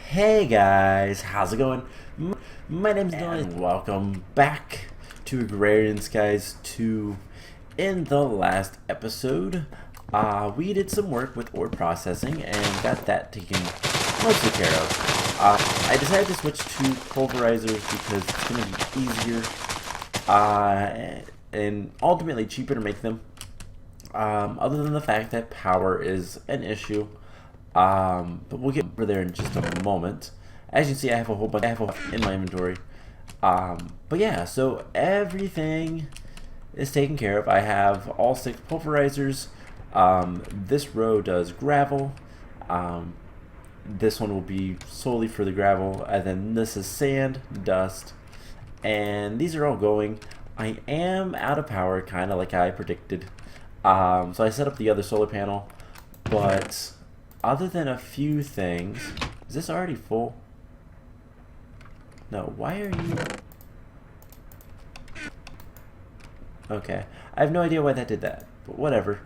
Hey guys, how's it going? My name's Dylan and welcome back to Agrarian Skies 2. In the last episode, we did some work with ore processing and got that taken mostly care of. I decided to switch to pulverizers because it's going to be easier and ultimately cheaper to make them. Other than the fact that power is an issue. But we'll get over there in just a moment. As you can see, I have a whole bunch in my inventory. But yeah, so everything is taken care of. I have all 6 pulverizers. This row does gravel. This one will be solely for the gravel. And then this is sand, dust, and these are all going. I am out of power, kind of like I predicted. So I set up the other solar panel, but other than a few things, is this already full? No, why are you... Okay, I have no idea why that did that, but whatever.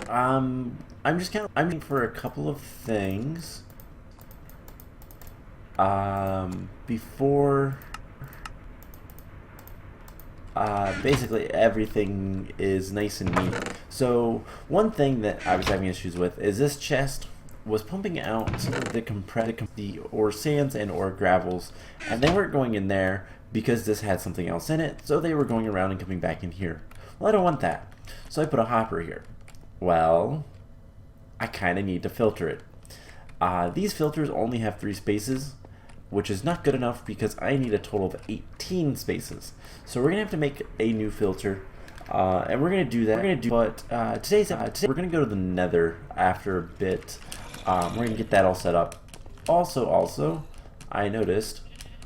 I'm looking for a couple of things before basically everything is nice and neat. So one thing that I was having issues with is this chest was pumping out the ore sands and ore gravels, and they weren't going in there because this had something else in it, so they were going around and coming back in here. Well, I don't want that, so I put a hopper here. Well, I kind of need to filter it. These filters only have 3 spaces, which is not good enough because I need a total of 18 spaces. So we're gonna have to make a new filter, and we're gonna do that. But today we're gonna go to the Nether after a bit. We're gonna get that all set up. Also, I noticed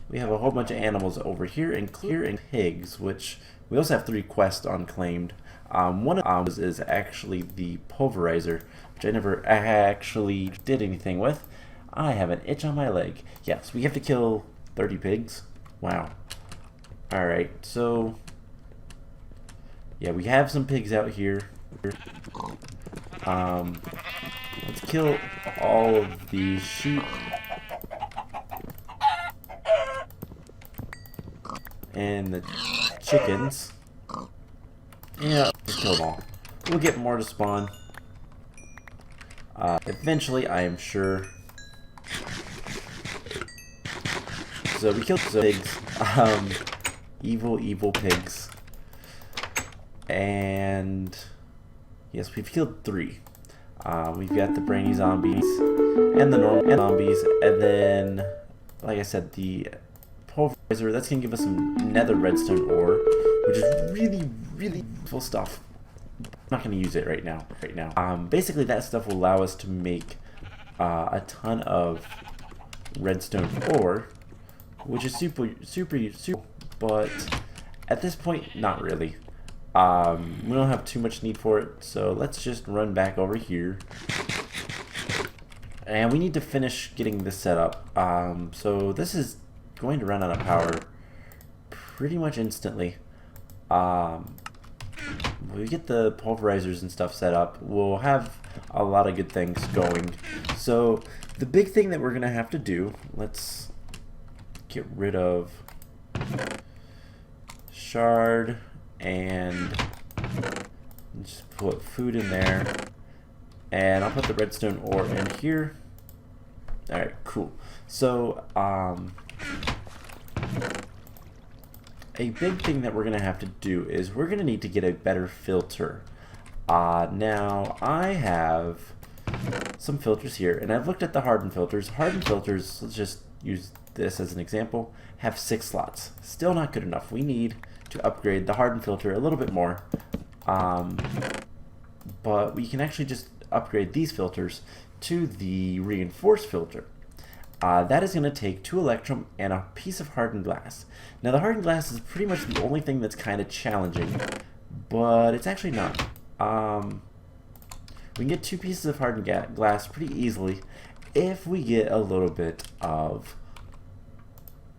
we have a whole bunch of animals over here, including pigs, which we also have 3 quests unclaimed. One of those is actually the pulverizer, which I never actually did anything with. I have an itch on my leg. Yes, we have to kill 30 pigs. Wow. Alright, so... yeah, we have some pigs out here. Let's kill all of these sheep. And the chickens. Yeah, just kill them all. We'll get more to spawn. Eventually, I am sure. So we killed some pigs. Evil pigs. And yes, we've killed 3. We've got the brainy zombies and the normal zombies, and then, like I said, the pulverizer. That's gonna give us some nether redstone ore, which is really useful stuff. I'm not gonna use it right now. Basically, that stuff will allow us to make a ton of redstone ore, which is super, but at this point, not really. We don't have too much need for it, so let's just run back over here. And we need to finish getting this set up. So this is going to run out of power pretty much instantly. When we get the pulverizers and stuff set up, we'll have a lot of good things going. So the big thing that we're going to have to do, let's get rid of shard and just put food in there, and I'll put the redstone ore in here. Alright, cool. So a big thing that we're gonna have to do is we're gonna need to get a better filter. Now I have some filters here, and I've looked at the hardened filters. Hardened filters, let's just use this as an example, have 6 slots. Still not good enough. We need to upgrade the hardened filter a little bit more, but we can actually just upgrade these filters to the reinforced filter. That is going to take 2 electrum and a piece of hardened glass. Now the hardened glass is pretty much the only thing that's kind of challenging, but it's actually not. We can get 2 pieces of hardened glass pretty easily if we get a little bit of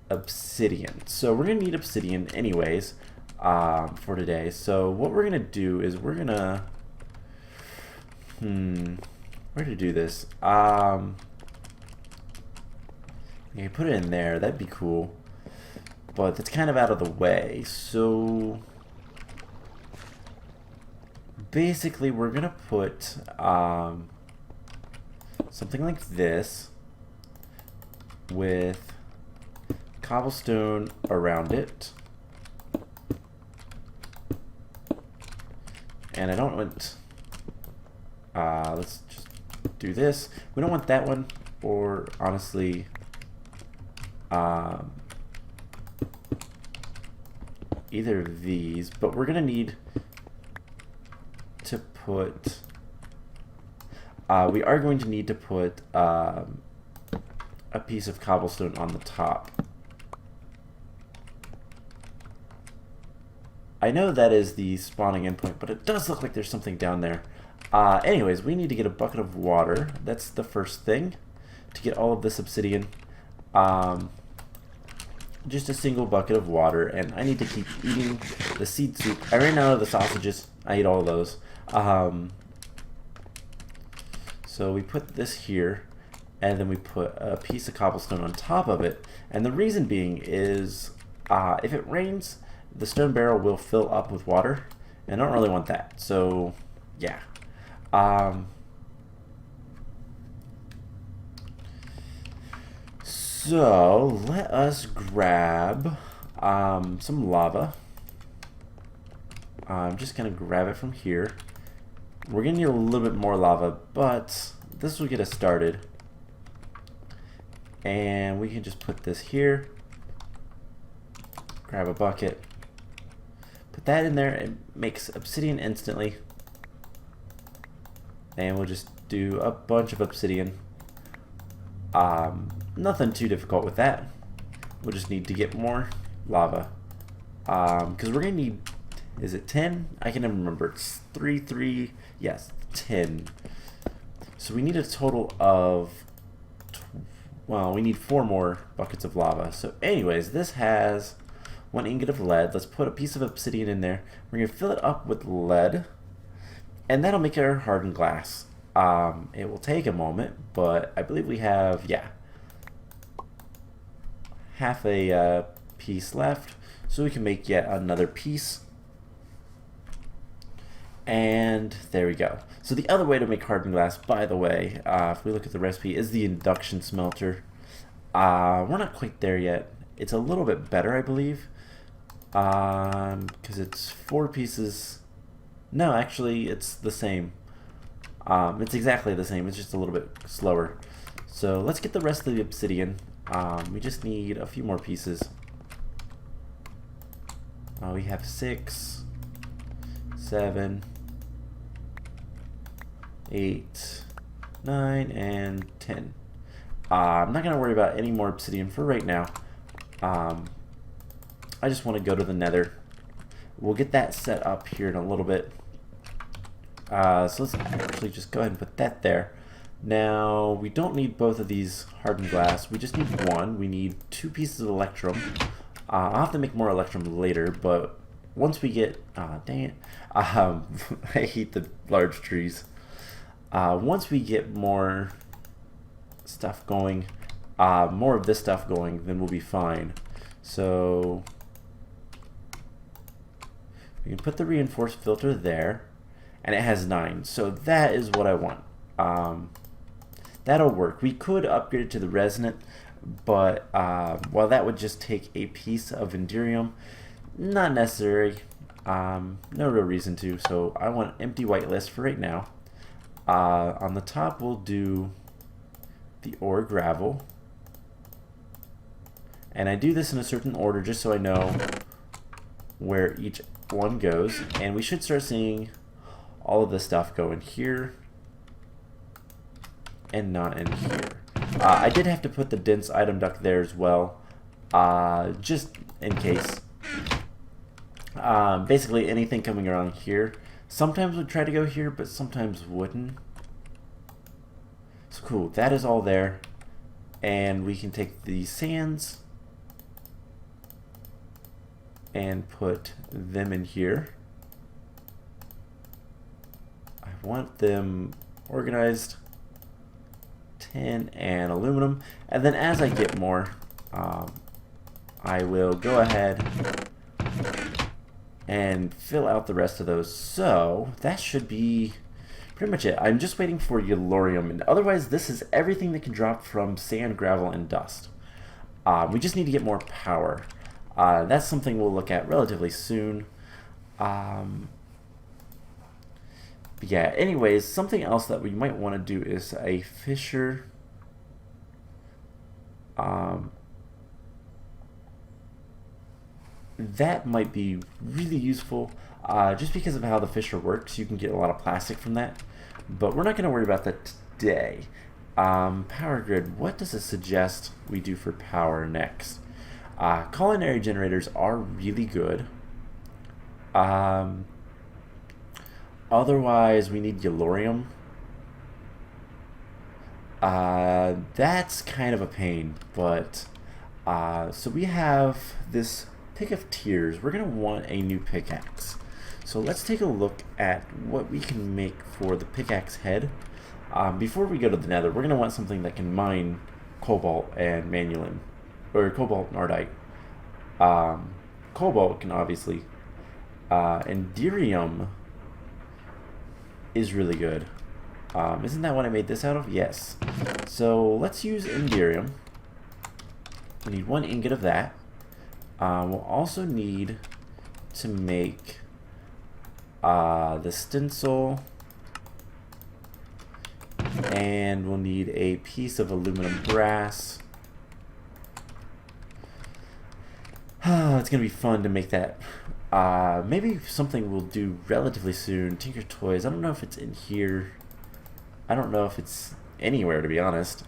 obsidian. So we're gonna need obsidian anyways for today. So what we're gonna do is we're gonna where to do this? You put it in there, that'd be cool. But that's kind of out of the way, so basically we're gonna put something like this with cobblestone around it. And I don't want, let's just do this. We don't want that one, or honestly, either of these, but we're gonna need to put, we are going to need to put a piece of cobblestone on the top. I know that is the spawning endpoint, but it does look like there's something down there. Anyways, we need to get a bucket of water. That's the first thing to get all of this obsidian. Just a single bucket of water, and I need to keep eating the seed soup. I ran out of the sausages. I ate all of those. So we put this here, and then we put a piece of cobblestone on top of it. And the reason being is, if it rains, the stone barrel will fill up with water, and I don't really want that. So, yeah. So let us grab some lava. I'm just gonna grab it from here. We're gonna need a little bit more lava, but this will get us started. And we can just put this here. Grab a bucket. Put that in there. It makes obsidian instantly. And we'll just do a bunch of obsidian. Nothing too difficult with that. We'll just need to get more lava. Because we're going to need, is it 10? I can never remember. It's 3, yes, 10. So we need a total of, well, we need 4 more buckets of lava. So anyways, this has 1 ingot of lead. Let's put a piece of obsidian in there. We're going to fill it up with lead, and that'll make our hardened glass. It will take a moment, but I believe we have, yeah, half a piece left, so we can make yet another piece. And there we go. So the other way to make hardened glass, by the way, if we look at the recipe, is the induction smelter. We're not quite there yet. It's a little bit better, I believe, because it's 4 pieces. No, actually, it's the same. It's exactly the same. It's just a little bit slower. So let's get the rest of the obsidian. We just need a few more pieces. We have 6, 7, 8, 9, and 10. I'm not going to worry about any more obsidian for right now. I just want to go to the Nether. We'll get that set up here in a little bit. So let's actually just go ahead and put that there. Now, we don't need both of these hardened glass. We just need 1. We need 2 pieces of electrum. I'll have to make more electrum later, but once we get... dang it. I hate the large trees. Once we get more stuff going, more of this stuff going, then we'll be fine. So we can put the reinforced filter there, and it has 9, so that is what I want. That'll work. We could upgrade it to the resonant, but while that would just take a piece of Enderium, not necessary. No real reason to, so I want empty whitelist for right now. On the top we'll do the ore gravel, and I do this in a certain order just so I know where each one goes, and we should start seeing all of this stuff go in here and not in here. I did have to put the dense item duct there as well, just in case. Basically anything coming around here sometimes would try to go here, but sometimes wouldn't. So cool, that is all there, and we can take the sands and put them in here. I want them organized tin and aluminum. And then as I get more, I will go ahead and fill out the rest of those. So that should be pretty much it. I'm just waiting for yellorium, and otherwise this is everything that can drop from sand, gravel, and dust. We just need to get more power. That's something we'll look at relatively soon. But yeah, anyways, something else that we might want to do is a fisher. That might be really useful, just because of how the fisher works. You can get a lot of plastic from that, but we're not going to worry about that today. Power grid, what does it suggest we do for power next? Culinary generators are really good. Otherwise, we need yellorium. That's kind of a pain, but so we have this pick of tiers. We're going to want a new pickaxe. So let's take a look at what we can make for the pickaxe head. Before we go to the nether, we're going to want something that can mine cobalt and manulin, or cobalt and ardite. Cobalt can obviously, and dirium is really good. Isn't that what I made this out of? Yes. So let's use indirium. We need 1 ingot of that. We'll also need to make the stencil, and we'll need a piece of aluminum brass. It's gonna be fun to make that. Maybe something we'll do relatively soon. Tinker Toys. I don't know if it's in here. I don't know if it's anywhere, to be honest.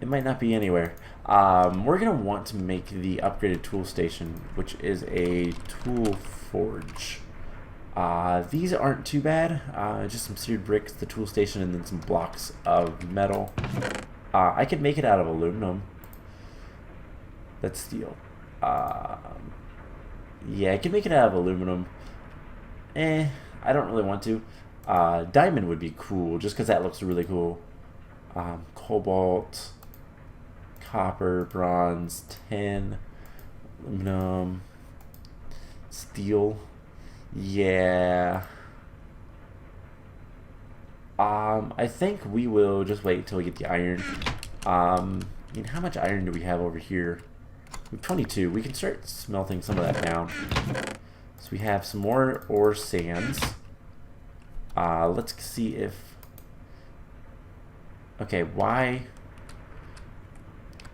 It might not be anywhere. We're going to want to make the upgraded tool station, which is a tool forge. These aren't too bad. Just some seared bricks, the tool station, and then some blocks of metal. I could make it out of aluminum. That's steel. Yeah, I can make it out of aluminum. I don't really want to. Diamond would be cool, just because that looks really cool. Cobalt, copper, bronze, tin, aluminum, steel. Yeah. I think we will just wait until we get the iron. I mean, how much iron do we have over here? We have 22. We can start smelting some of that down. So we have some more ore sands. Let's see if... Okay, why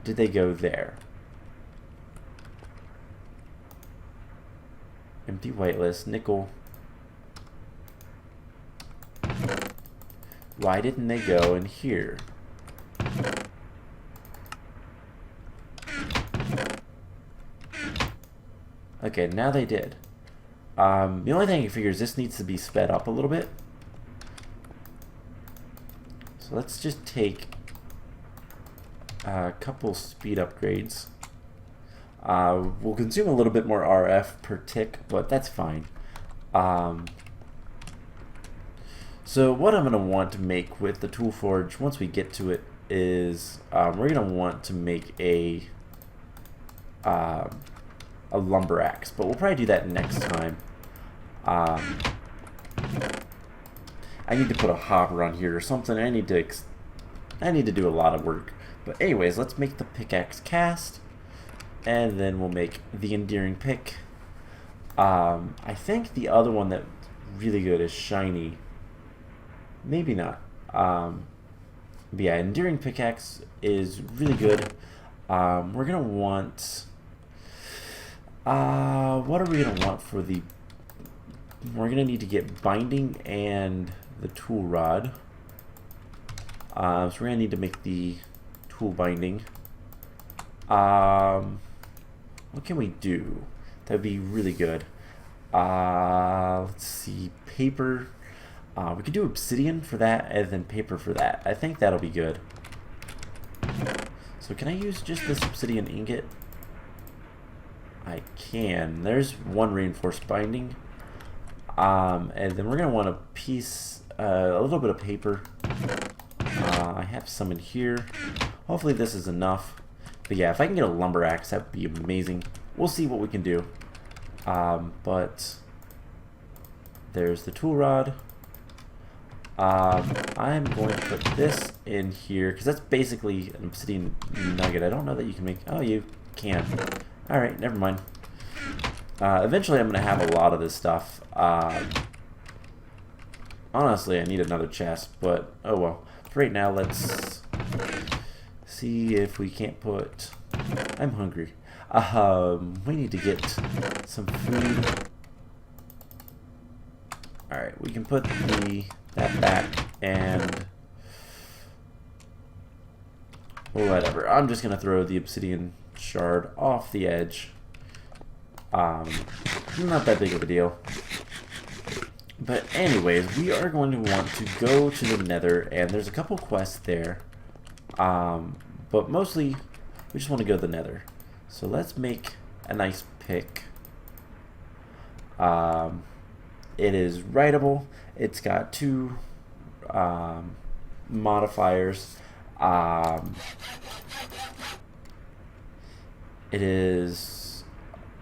did they go there? Empty whitelist, nickel. Why didn't they go in here? Okay, now they did. The only thing I figure is this needs to be sped up a little bit. So let's just take a couple speed upgrades. We'll consume a little bit more RF per tick, but that's fine. So what I'm going to want to make with the tool forge, once we get to it, is we're going to want to make a lumber axe, but we'll probably do that next time. I need to put a hopper on here or something. I need to do a lot of work. But anyways, let's make the pickaxe cast, and then we'll make the endearing pick. I think the other one that's really good is shiny. Maybe not. But yeah, endearing pickaxe is really good. We're gonna want. What are we gonna want for the? We're gonna need to get binding and the tool rod. So we're gonna need to make the tool binding. What can we do? That would be really good. Let's see, paper. We could do obsidian for that, and then paper for that. I think that'll be good. So can I use just this obsidian ingot? I can. There's one reinforced binding. And then we're going to want a piece a little bit of paper. I have some in here. Hopefully this is enough. But yeah, if I can get a lumber axe, that would be amazing. We'll see what we can do. But there's the tool rod. I'm going to put this in here because that's basically an obsidian nugget. I don't know that you can make. Oh, you can. All right, never mind. Eventually, I'm going to have a lot of this stuff. Honestly, I need another chest, but oh well. For right now, let's see if we can't put. I'm hungry. We need to get some food. All right, we can put that back and whatever. I'm just gonna throw the obsidian shard off the edge. Not that big of a deal. But anyways, we are going to want to go to the Nether, and there's a couple quests there. But mostly, we just want to go to the Nether. So let's make a nice pick. It is writable. It's got 2 modifiers. It is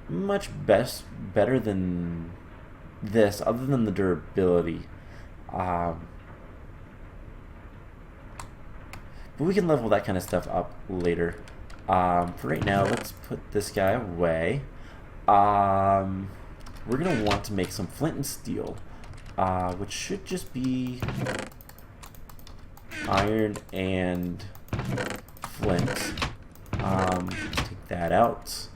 much better than this, other than the durability. But we can level that kind of stuff up later. For right now, let's put this guy away. We're going to want to make some flint and steel, which should just be iron and flint. Take that out.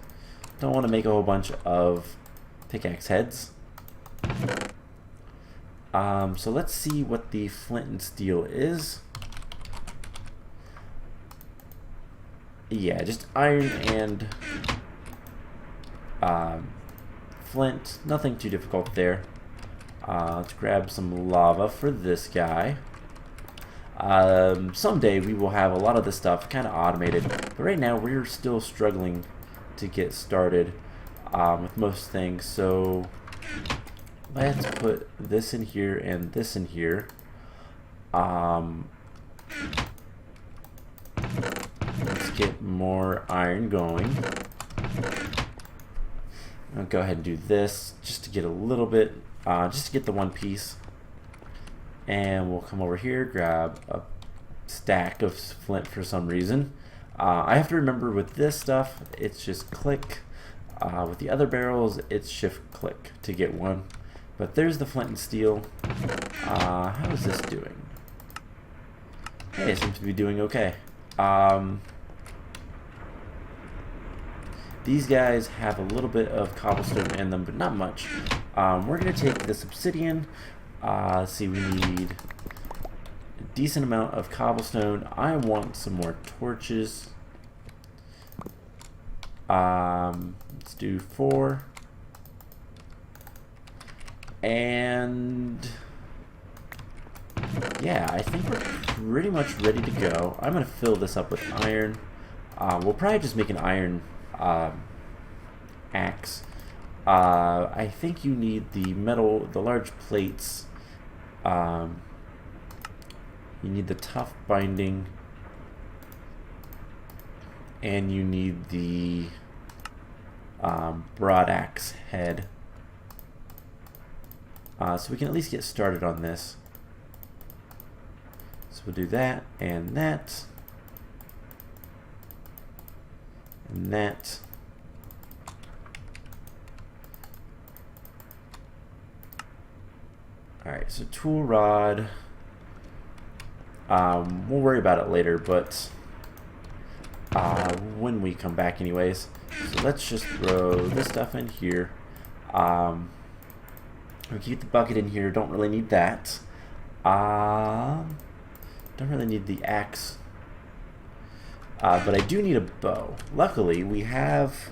Don't want to make a whole bunch of pickaxe heads. So let's see what the flint and steel is. Yeah, just iron and flint. Nothing too difficult there. Let's grab some lava for this guy. Someday we will have a lot of this stuff kind of automated, but right now we're still struggling to get started with most things. So let's put this in here and this in here. Let's get more iron going. I'll go ahead and do this just to get a little bit, just to get the one piece. And we'll come over here, grab a stack of flint for some reason. I have to remember with this stuff, it's just click. With the other barrels, it's shift click to get one. But there's the flint and steel. How is this doing? Hey, it seems to be doing okay. These guys have a little bit of cobblestone in them, but not much. We're going to take this obsidian. Let's see, we need a decent amount of cobblestone. I want some more torches. Let's do 4. And yeah, I think we're pretty much ready to go. I'm going to fill this up with iron. We'll probably just make an iron axe. I think you need the metal, the large plates. You need the tough binding, and you need the broad axe head. So we can at least get started on this. So we'll do that and that and that. Alright, so tool rod. We'll worry about it later, but when we come back anyways. So let's just throw this stuff in here. We'll keep the bucket in here, don't really need that. Don't really need the axe. But I do need a bow. Luckily, we have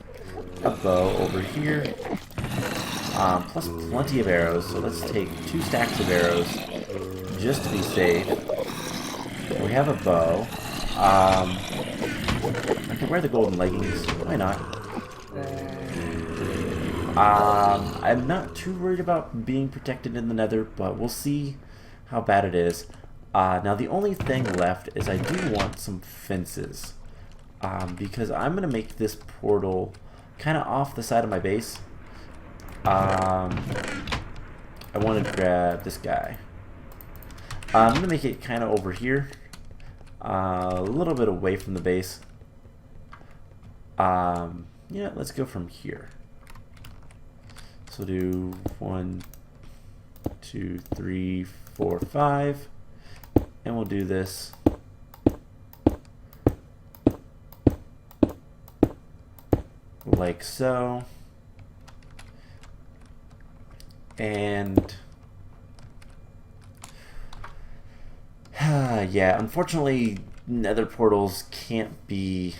a bow over here. Plus plenty of arrows, so let's take 2 stacks of arrows just to be safe. We have a bow. I can wear the golden leggings. Why not? I'm not too worried about being protected in the Nether, but we'll see how bad it is. Now the only thing left is I do want some fences. Because I'm going to make this portal kind of off the side of my base. I want to grab this guy. I'm going to make it kind of over here. A little bit away from the base. Yeah, let's go from here. So do 1, 2, 3, 4, 5. And we'll do this like so. And yeah, unfortunately nether portals can't be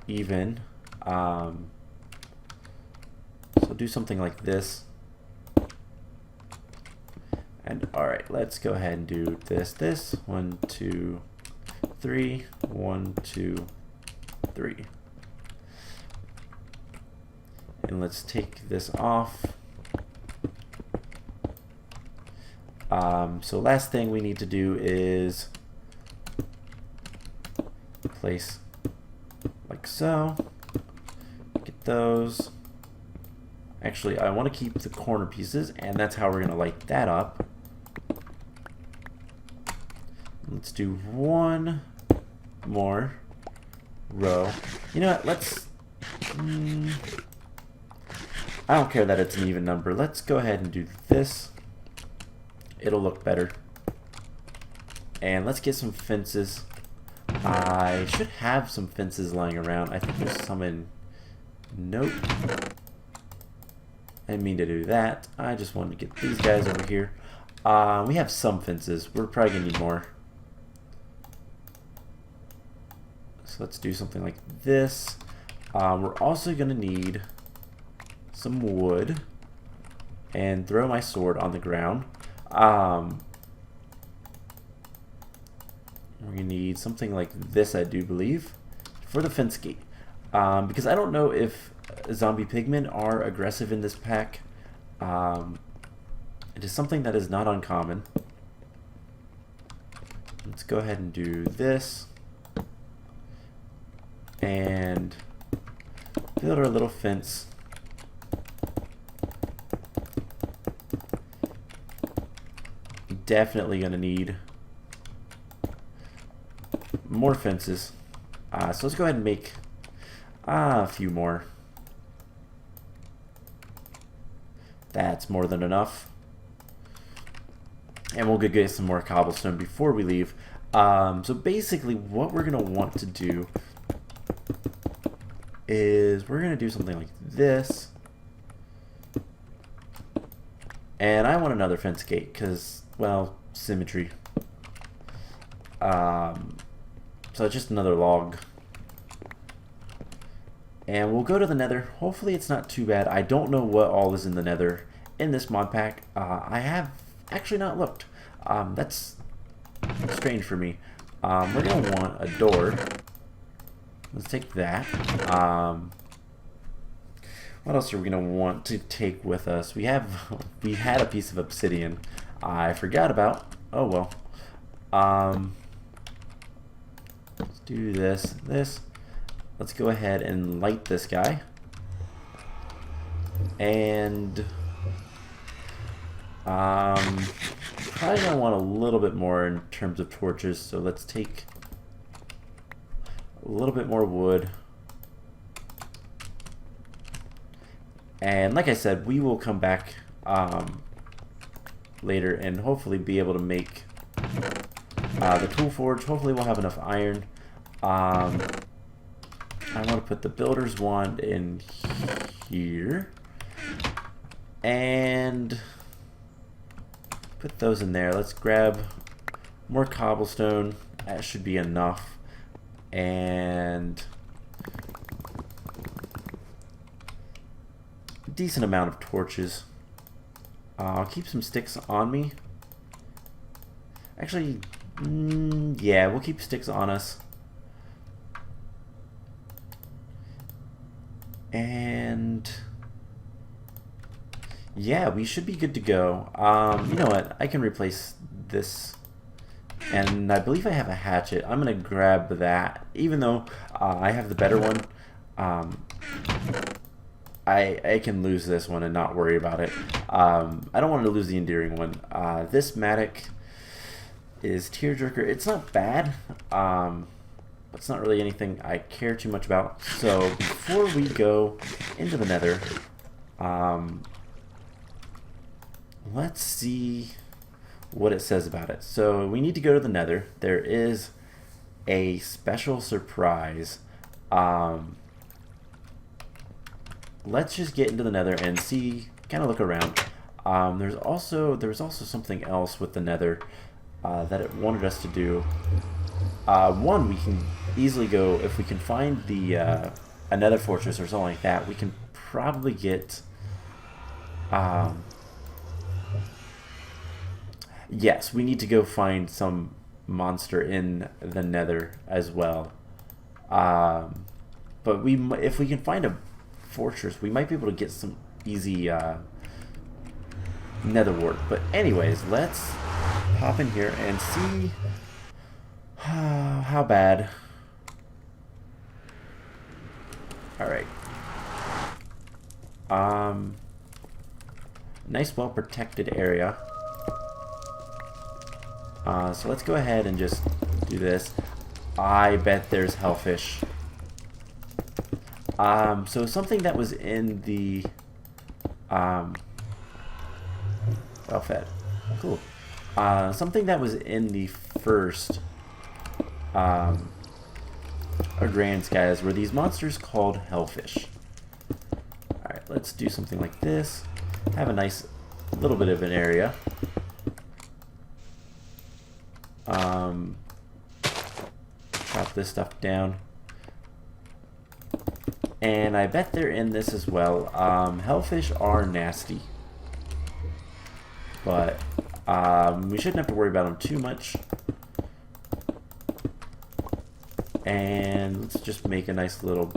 even. So do something like this. And alright, let's go ahead and do this. 1, 2, 3. 1, 2, 3. And let's take this off. So last thing we need to do is place like so. Get those. Actually, I want to keep the corner pieces, and that's how we're going to light that up. Let's do one more row. You know what? Let's... I don't care that it's an even number. Let's go ahead and do this. It'll look better. And let's get some fences. I should have some fences lying around. I think there's some in... Nope. I didn't mean to do that. I just wanted to get these guys over here. We have some fences. We're probably going to need more. So let's do something like this. We're also going to need some wood. And throw my sword on the ground. We're going to need something like this, I do believe, for the fence gate. Because I don't know if zombie pigmen are aggressive in this pack. It is something that is not uncommon. Let's go ahead and do this. And build our little fence. Definitely going to need more fences. So let's go ahead and make a few more. That's more than enough. And we'll go get some more cobblestone before we leave. So basically what we're going to want to do is we're going to do something like this. And I want another fence gate because, well, symmetry. So just another log. And we'll go to the nether. Hopefully it's not too bad. I don't know what all is in the nether in this mod pack. I have actually not looked. That's strange for me. We're going to want a door. Let's take that. What else are we going to want to take with us? We had a piece of obsidian I forgot about. Oh well. Let's do this. Let's go ahead and light this guy. And probably gonna want a little bit more in terms of torches, so let's take a little bit more wood. And like I said, we will come back later and hopefully be able to make the tool forge. Hopefully we'll have enough iron. I want to put the builder's wand in here and put those in there. Let's grab more cobblestone. That should be enough. And a decent amount of torches. I'll keep some sticks on me. Actually, yeah, we'll keep sticks on us. And yeah, we should be good to go. You know what? I can replace this, and I believe I have a hatchet. I'm gonna grab that, even though I have the better one. I can lose this one and not worry about it. I don't want to lose the endearing one. This Matic is Tearjerker. It's not bad. It's not really anything I care too much about. So before we go into the Nether, let's see what it says about it. So we need to go to the Nether. There is a special surprise. Let's just get into the Nether and see, kind of look around. There was also something else with the Nether that it wanted us to do. One, we can easily go, if we can find the a Nether fortress or something like that, we can probably get yes, we need to go find some monster in the Nether as well. But if we can find a fortress, we might be able to get some easy Nether wart. But anyways, let's hop in here and see how bad. Alright. Nice, well protected area. So let's go ahead and just do this. I bet there's hellfish. So something that was in the well fed. Cool. Something that was in the first Agrarian Skies were these monsters called hellfish. Alright, let's do something like this. Have a nice little bit of an area. Chop this stuff down. And I bet they're in this as well. Hellfish are nasty. But we shouldn't have to worry about them too much. And let's just make a nice little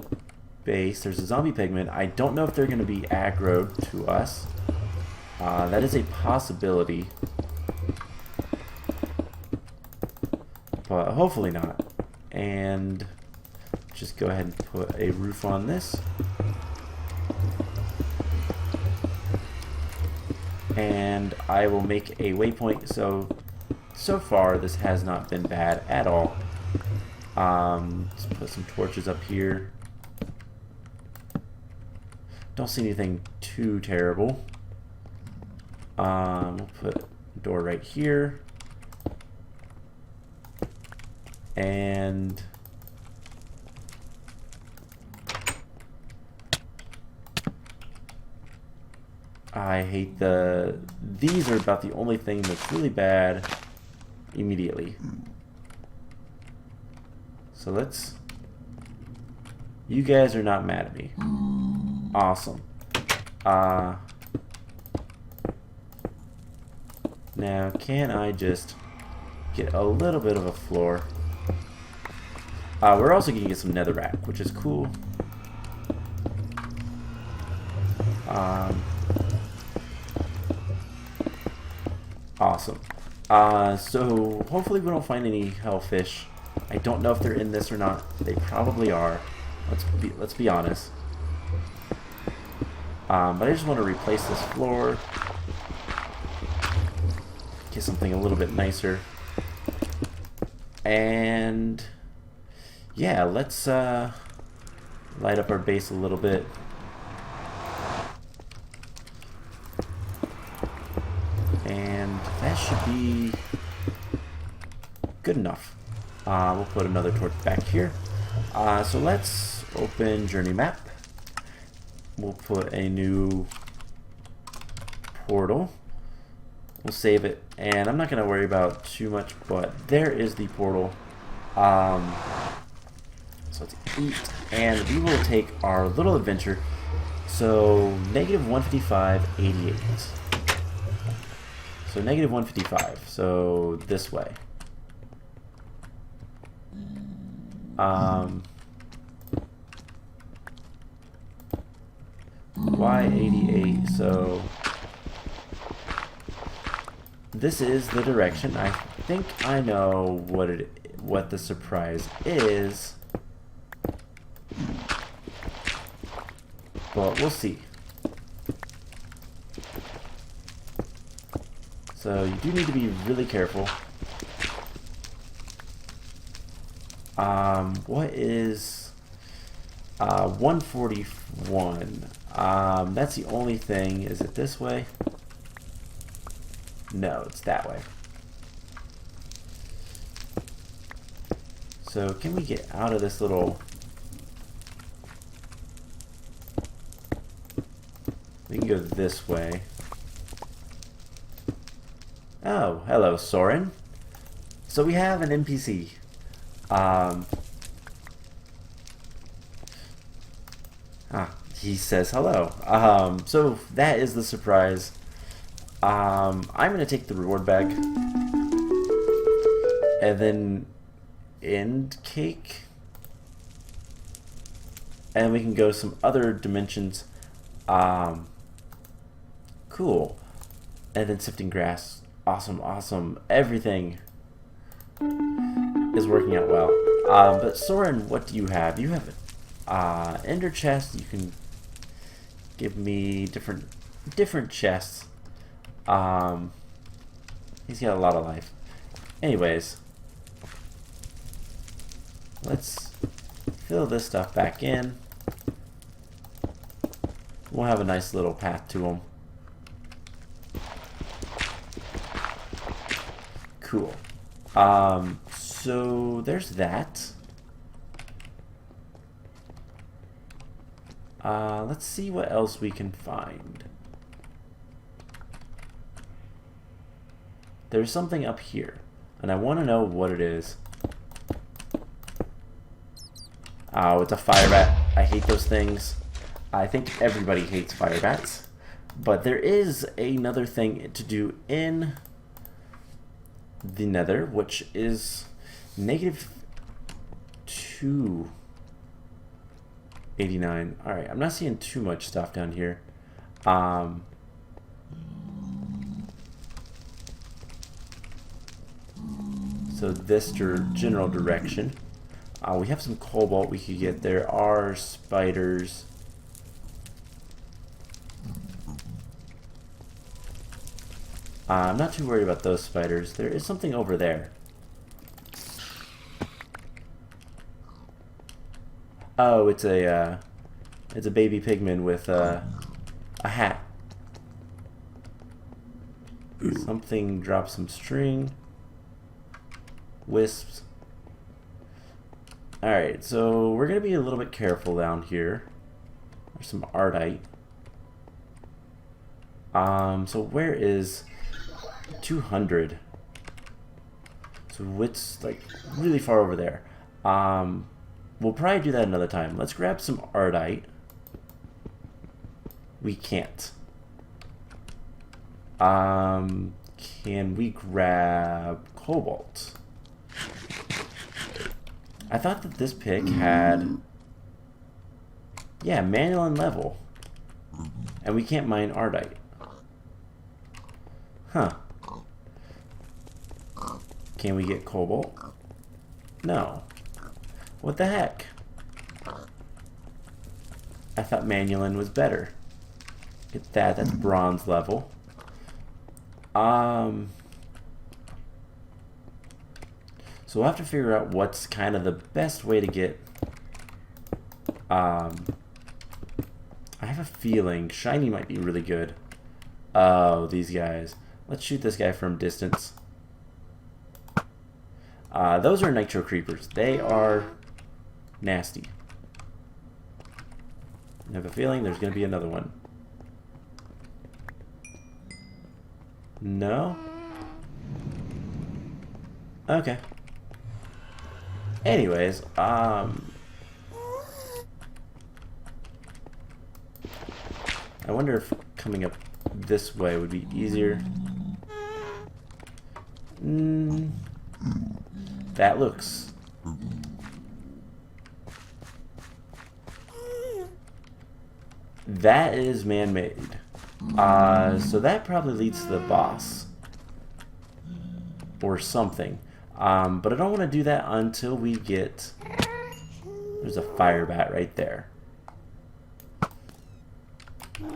base. There's a zombie pigman. I don't know if they're going to be aggroed to us. That is a possibility. But hopefully not. And just go ahead and put a roof on this. And I will make a waypoint. So far this has not been bad at all. Let's put some torches up here. Don't see anything too terrible. We'll put a door right here. And I hate these are about the only thing that's really bad immediately. So you guys are not mad at me. Awesome. Now can I just get a little bit of a floor? We're also going to get some netherrack, which is cool. Awesome. So hopefully we don't find any hellfish. I don't know if they're in this or not. They probably are. Let's be honest. But I just want to replace this floor. Get something a little bit nicer. And yeah, let's light up our base a little bit. And that should be good enough. We'll put another torch back here. So let's open journey map. We'll put a new portal. We'll save it, and I'm not going to worry about too much, but there is the portal. So let's eat, and we will take our little adventure. So -155, 88. So -155, so this way. Why 88? So this is the direction. I think I know what the surprise is, but we'll see. So you do need to be really careful. What is 141? That's the only thing. Is it this way? No, it's that way. So can we get out of this little... We can go this way. Oh, hello, Soren. So we have an NPC. He says hello. So that is the surprise. I'm gonna take the reward bag, and then end cake, and we can go some other dimensions. Cool. And then sifting grass. Awesome, awesome. Everything is working out well. But Soren, what do you have? You have ender chest. You can give me different chests. He's got a lot of life. Anyways, let's fill this stuff back in. We'll have a nice little path to him. Cool. So there's that. Let's see what else we can find. There's something up here, and I want to know what it is. Oh, it's a fire bat. I hate those things. I think everybody hates fire bats. But there is another thing to do in the Nether, which is -289. Alright, I'm not seeing too much stuff down here. So this general direction. We have some cobalt we could get. There are spiders. I'm not too worried about those spiders. There is something over there. Oh, it's a baby pigman with a hat. Something dropped some string. Wisps. Alright, so we're going to be a little bit careful down here. There's some ardite. So where is 200? So it's like really far over there. We'll probably do that another time. Let's grab some ardite. We can't. Can we grab cobalt? I thought that this pick had, yeah, manual and level, and we can't mine ardite. Huh. Can we get cobalt? No. What the heck? I thought manual was better. Get that. That's bronze level. So we'll have to figure out what's kind of the best way to get... I have a feeling shiny might be really good. Oh, these guys. Let's shoot this guy from distance. Those are nitro creepers. They are nasty. I have a feeling there's going to be another one. No? Okay. Anyways, I wonder if coming up this way would be easier. That looks... That is man-made. So that probably leads to the boss. or something. But I don't want to do that until we get... There's a fire bat right there.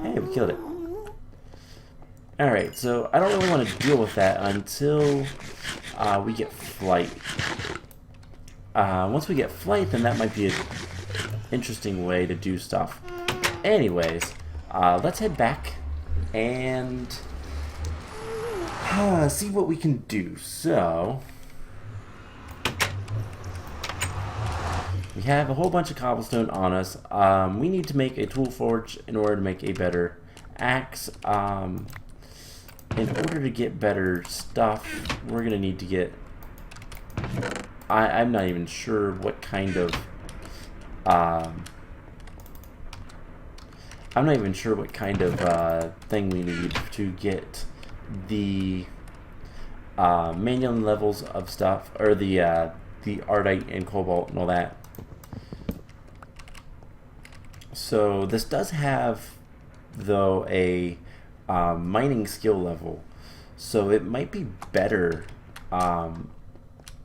Hey, we killed it. Alright, so I don't really want to deal with that until we get flight. Once we get flight, then that might be an interesting way to do stuff. Anyways, let's head back and see what we can do. So, we have a whole bunch of cobblestone on us. We need to make a tool forge in order to make a better axe. In order to get better stuff, we're going to need to get... I'm not even sure what kind of... I'm not even sure what kind of thing we need to get the manual levels of stuff, or the ardite and cobalt and all that. So this does have, though, a mining skill level, so it might be better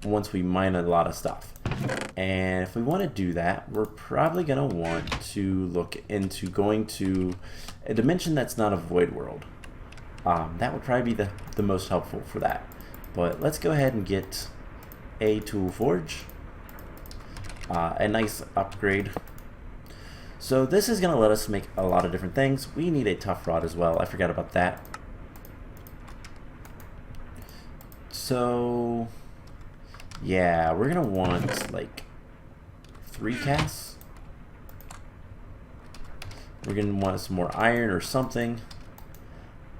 once we mine a lot of stuff. And if we want to do that, we're probably going to want to look into going to a dimension that's not a void world. That would probably be the most helpful for that. But let's go ahead and get a tool forge, a nice upgrade. So this is going to let us make a lot of different things. We need a tough rod as well. I forgot about that. So yeah, we're going to want like 3 casts. We're going to want some more iron or something.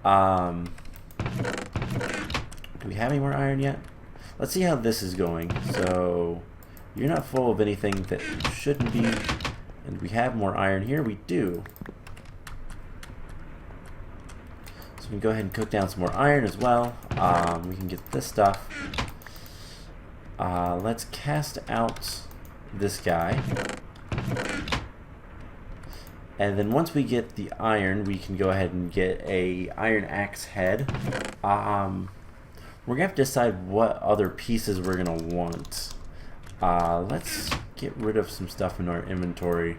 Do we have any more iron yet? Let's see how this is going. So you're not full of anything that you shouldn't be. And we have more iron here. We do. So we can go ahead and cook down some more iron as well. We can get this stuff. Let's cast out this guy. And then once we get the iron, we can go ahead and get a iron axe head. We're gonna have to decide what other pieces we're gonna want. Let's get rid of some stuff in our inventory.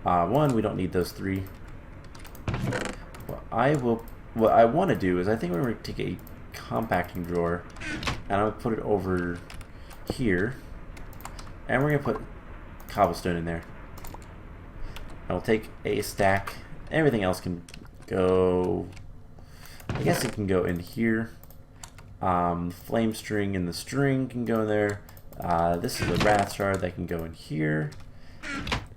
One, we don't need those 3. What I want to do is I think we're going to take a compacting drawer and I'll put it over here, and we're going to put cobblestone in there. I'll take a stack. Everything else can go, I guess it can go in here. Flame string and the string can go in there. This is a wrath shard that can go in here.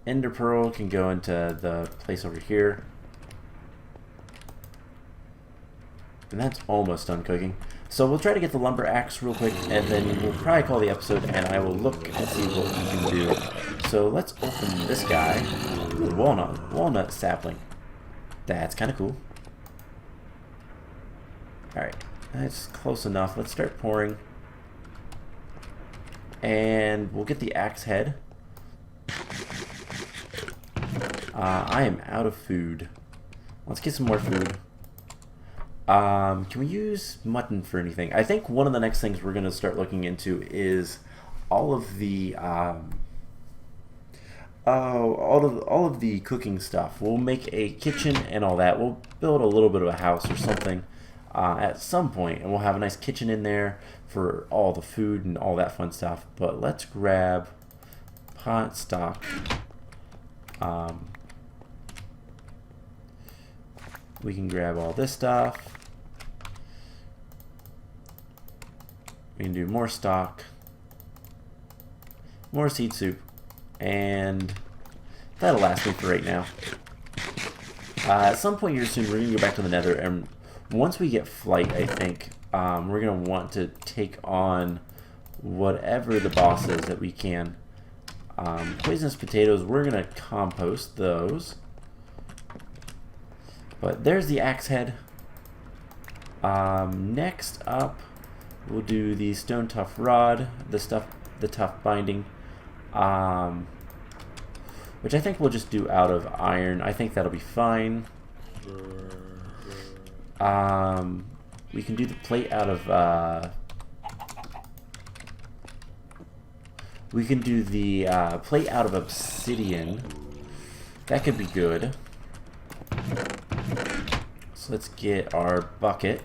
Ender pearl can go into the place over here. And that's almost done cooking. So we'll try to get the lumber axe real quick, and then we'll probably call the episode, and I will look and see what we can do. So let's open this guy. Ooh, walnut sapling. That's kind of cool. Alright, that's close enough. Let's start pouring. And we'll get the axe head. I am out of food. Let's get some more food. Can we use mutton for anything? I think one of the next things we're going to start looking into is all of the all of the cooking stuff. We'll make a kitchen and all that. We'll build a little bit of a house or something at some point, and we'll have a nice kitchen in there for all the food and all that fun stuff. But let's grab pot stock. We can grab all this stuff. We can do more stock, more seed soup, and that'll last me for right now. At some point here soon, we're going to go back to the Nether, and once we get flight, I think, we're going to want to take on whatever the boss is that we can. Poisonous potatoes, we're going to compost those. But there's the axe head. Next up, we'll do the stone tough rod, the tough binding, which I think we'll just do out of iron. I think that'll be fine. We can do the plate out of We can do the plate out of obsidian. That could be good. So let's get our bucket.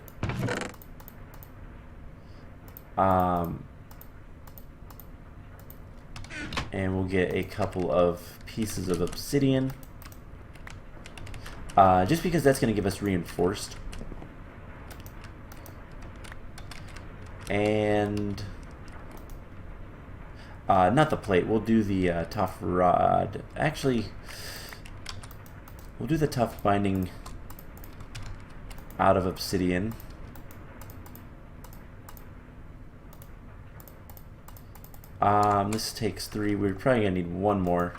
And we'll get a couple of pieces of obsidian. Just because that's going to give us reinforced. And not the plate, we'll do the tough rod. Actually, we'll do the tough binding out of obsidian. This takes 3. We're probably gonna need 1 more.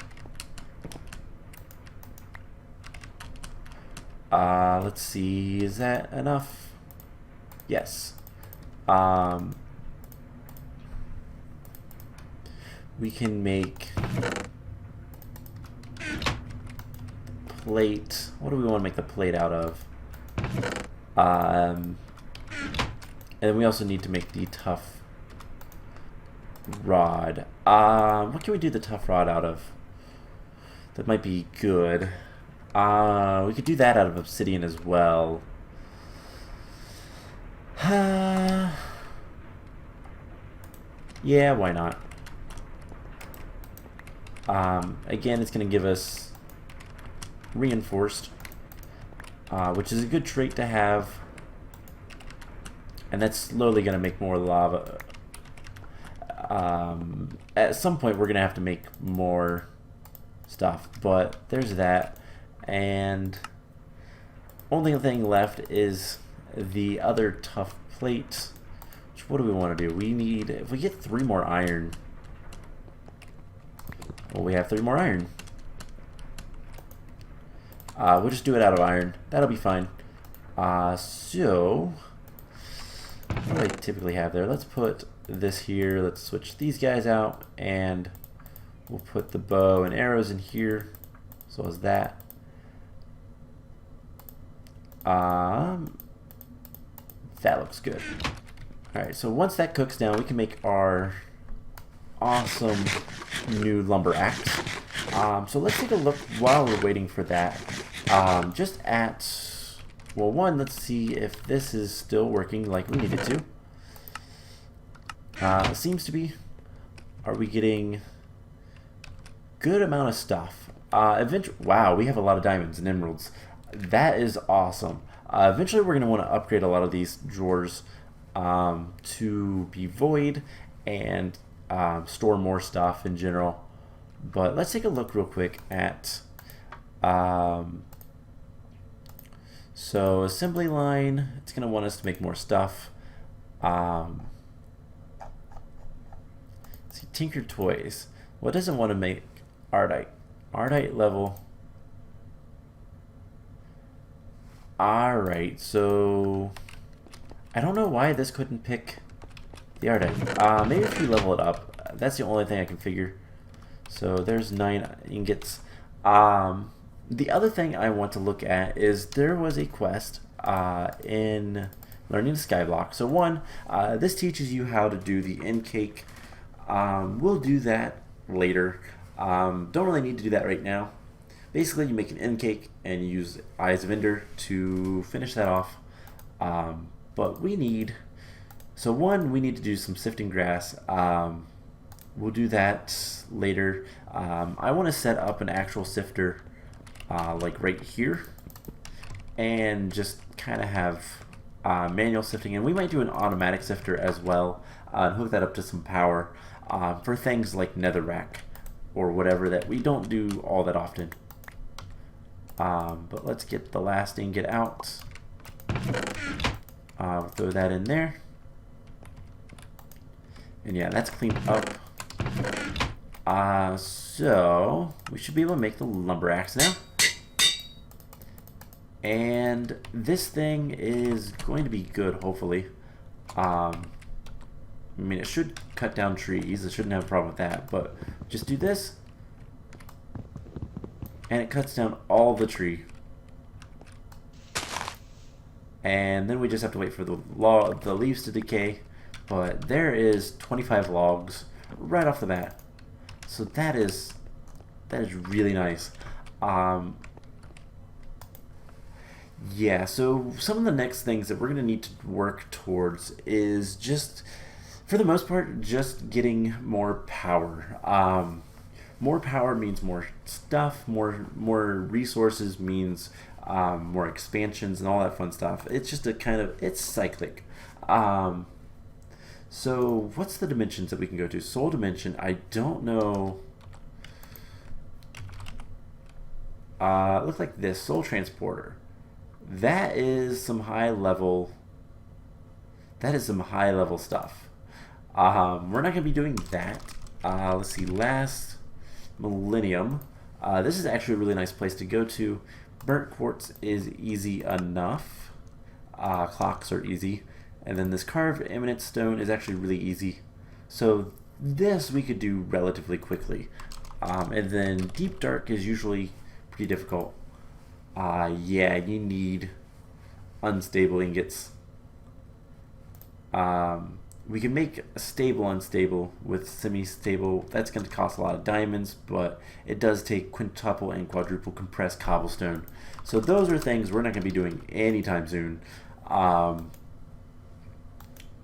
Let's see, is that enough? Yes. We can make plate. What do we want to make the plate out of? And we also need to make the tough rod. What can we do the tough rod out of? That might be good. We could do that out of obsidian as well. Yeah, why not? Again, it's going to give us reinforced, which is a good trait to have, and that's slowly going to make more lava. At some point, we're going to have to make more stuff, but there's that, and only thing left is the other tough plate. Which, what do we want to do? We need, if we get 3 more iron. Well, we have 3 more iron. We'll just do it out of iron. That'll be fine. So, what do I typically have there? Let's put this here. Let's switch these guys out, and we'll put the bow and arrows in here. So as that. That looks good. Alright, so once that cooks down, we can make our awesome new lumber axe. So let's take a look while we're waiting for that. Just at, well, one, let's see if this is still working like we need it to. It seems to be. Are we getting good amount of stuff? Wow, we have a lot of diamonds and emeralds. That is awesome. Eventually we're going to want to upgrade a lot of these drawers to be void and store more stuff in general. But let's take a look real quick at so assembly line. It's going to want us to make more stuff. See, Tinker Toys. What doesn't want to make Ardite? Ardite level. Alright, so I don't know why this couldn't pick the Ardite. Maybe if we level it up. That's the only thing I can figure. So there's 9 ingots. The other thing I want to look at is there was a quest in learning the skyblock. So one, this teaches you how to do the end cake. We'll do that later. Don't really need to do that right now. Basically, you make an end cake and you use Eyes of Ender to finish that off. But we need, so one, we need to do some sifting grass. We'll do that later. I want to set up an actual sifter like right here and just kind of have manual sifting, and we might do an automatic sifter as well and hook that up to some power for things like netherrack or whatever that we don't do all that often. But let's get the last ingot out. Throw that in there. And yeah, that's cleaned up. So we should be able to make the lumber axe now. And this thing is going to be good, hopefully. I mean, it should cut down trees. It shouldn't have a problem with that. But just do this, and it cuts down all the tree. And then we just have to wait for the leaves to decay. But there is 25 logs right off the bat. So that is really nice. Um, yeah, so some of the next things that we're going to need to work towards is just, for the most part, just getting more power. More power means more stuff. More resources means more expansions and all that fun stuff. It's just a kind of it's cyclic. Um, so what's the dimensions that we can go to? Soul dimension. I don't know. It looks like this soul transporter. That is some high level. That is some high level stuff. We're not going to be doing that. Let's see. Last millennium. This is actually a really nice place to go to. Burnt quartz is easy enough. Clocks are easy. And then this carved eminence stone is actually really easy. So this we could do relatively quickly. And then deep dark is usually pretty difficult. Yeah, you need unstable ingots. We can make a stable unstable with semi-stable. That's going to cost a lot of diamonds, but it does take quintuple and quadruple compressed cobblestone. So those are things we're not going to be doing anytime soon.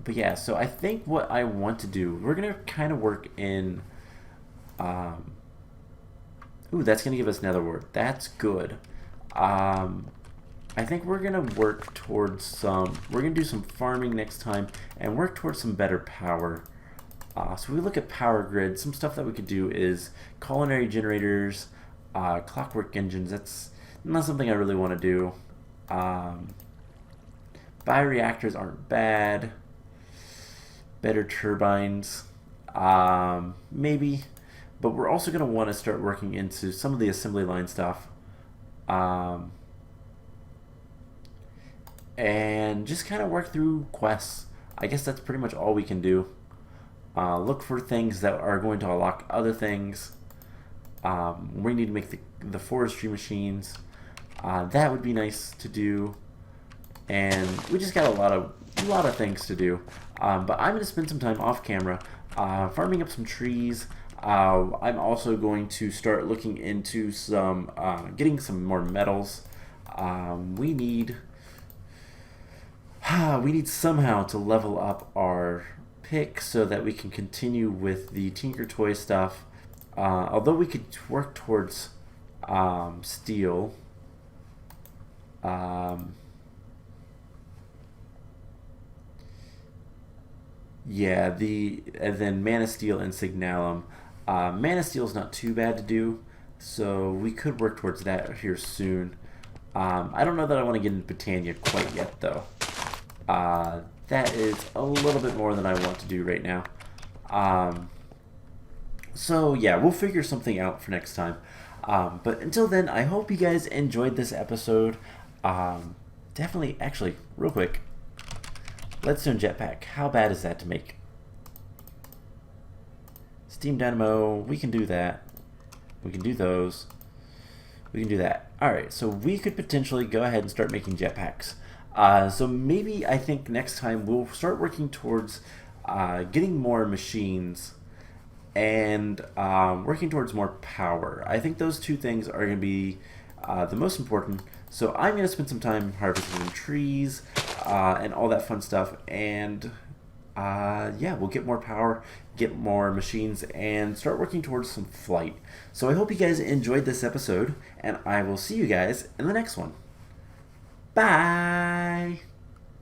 But yeah, so I think what I want to do, we're going to kind of work in... ooh, that's going to give us nether wart. That's good. I think we're going to work towards some... We're going to do some farming next time and work towards some better power. So we look at power grid. Some stuff that we could do is culinary generators, clockwork engines. That's not something I really want to do. Bioreactors aren't bad. Better turbines, maybe. But we're also going to want to start working into some of the assembly line stuff. And just kind of work through quests. I guess that's pretty much all we can do. Look for things that are going to unlock other things. We need to make the forestry machines. That would be nice to do. And we just got a lot of things to do. But I'm going to spend some time off camera farming up some trees. I'm also going to start looking into some getting some more metals. We need somehow to level up our pick so that we can continue with the Tinker Toy stuff. Although we could work towards steel. Yeah, and then Mana Steel and Signalum. Mana Steel is not too bad to do, so we could work towards that here soon. I don't know that I want to get into Britannia quite yet, though. That is a little bit more than I want to do right now. So yeah, we'll figure something out for next time. But until then, I hope you guys enjoyed this episode. Definitely, actually, real quick, Leadstone jetpack. How bad is that to make? Steam dynamo. We can do that. We can do those. We can do that. Alright, so we could potentially go ahead and start making jetpacks. So maybe I think next time we'll start working towards getting more machines and working towards more power. I think those two things are going to be the most important. So I'm going to spend some time harvesting trees and all that fun stuff. And yeah, we'll get more power, get more machines, and start working towards some flight. So I hope you guys enjoyed this episode, and I will see you guys in the next one. Bye!